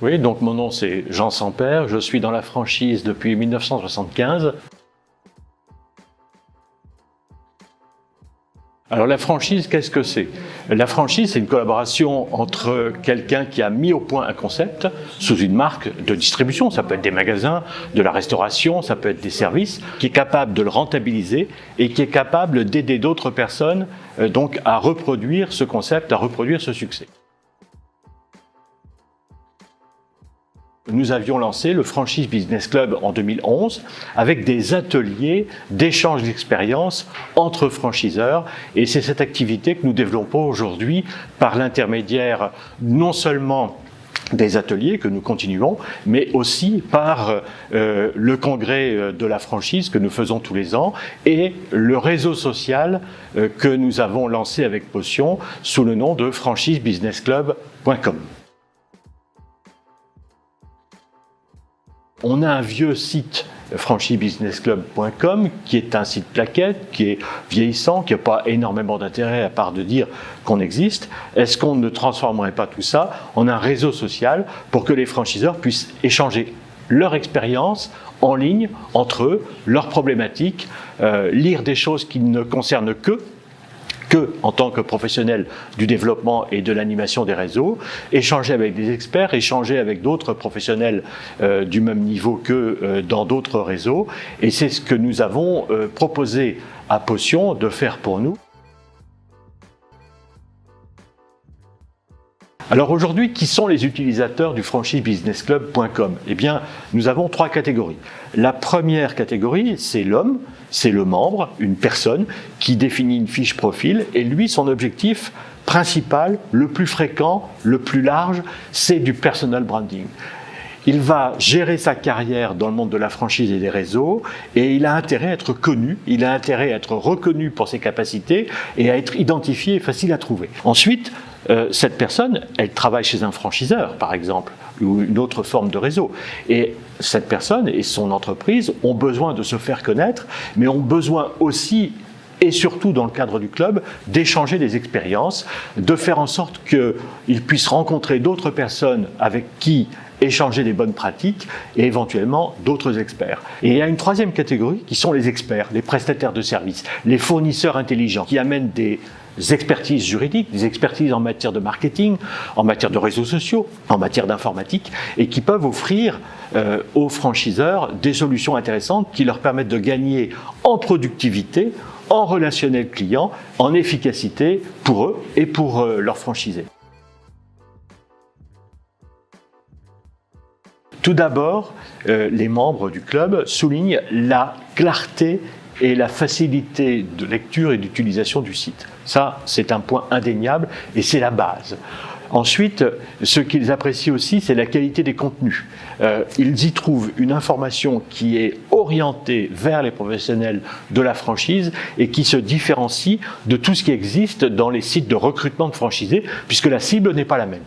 Oui, donc mon nom c'est Jean Sampère, je suis dans la franchise depuis 1975. Alors la franchise, qu'est-ce que c'est? La franchise, c'est une collaboration entre quelqu'un qui a mis au point un concept sous une marque de distribution, ça peut être des magasins, de la restauration, ça peut être des services, qui est capable de le rentabiliser et qui est capable d'aider d'autres personnes donc à reproduire ce concept, à reproduire ce succès. Nous avions lancé le Franchise Business Club en 2011 avec des ateliers d'échange d'expériences entre franchiseurs et c'est cette activité que nous développons aujourd'hui par l'intermédiaire non seulement des ateliers que nous continuons, mais aussi par le congrès de la franchise que nous faisons tous les ans et le réseau social que nous avons lancé avec Potion sous le nom de franchisebusinessclub.com. On a un vieux site franchisebusinessclub.com qui est un site plaquette, qui est vieillissant, qui n'a pas énormément d'intérêt à part de dire qu'on existe. Est-ce qu'on ne transformerait pas tout ça en un réseau social pour que les franchiseurs puissent échanger leur expérience en ligne entre eux, leurs problématiques, lire des choses qui ne concernent que en tant que professionnel du développement et de l'animation des réseaux, échanger avec des experts, échanger avec d'autres professionnels du même niveau que dans d'autres réseaux. Et c'est ce que nous avons proposé à Potion de faire pour nous. Alors aujourd'hui, qui sont les utilisateurs du franchisebusinessclub.com? Eh bien, nous avons trois catégories. La première catégorie, c'est l'homme, c'est le membre, une personne qui définit une fiche profil et lui, son objectif principal, le plus fréquent, le plus large, c'est du personal branding. Il va gérer sa carrière dans le monde de la franchise et des réseaux et il a intérêt à être connu, il a intérêt à être reconnu pour ses capacités et à être identifié et facile à trouver. Ensuite, cette personne, elle travaille chez un franchiseur, par exemple, ou une autre forme de réseau. Et cette personne et son entreprise ont besoin de se faire connaître, mais ont besoin aussi, et surtout dans le cadre du club, d'échanger des expériences, de faire en sorte qu'ils puissent rencontrer d'autres personnes avec qui échanger des bonnes pratiques et éventuellement d'autres experts. Et il y a une troisième catégorie qui sont les experts, les prestataires de services, les fournisseurs intelligents qui amènent des expertises juridiques, des expertises en matière de marketing, en matière de réseaux sociaux, en matière d'informatique et qui peuvent offrir aux franchiseurs des solutions intéressantes qui leur permettent de gagner en productivité, en relationnel client, en efficacité pour eux et pour leurs franchisés. Tout d'abord, les membres du club soulignent la clarté et la facilité de lecture et d'utilisation du site. Ça, c'est un point indéniable et c'est la base. Ensuite, ce qu'ils apprécient aussi, c'est la qualité des contenus. Ils y trouvent une information qui est orientée vers les professionnels de la franchise et qui se différencie de tout ce qui existe dans les sites de recrutement de franchisés, puisque la cible n'est pas la même.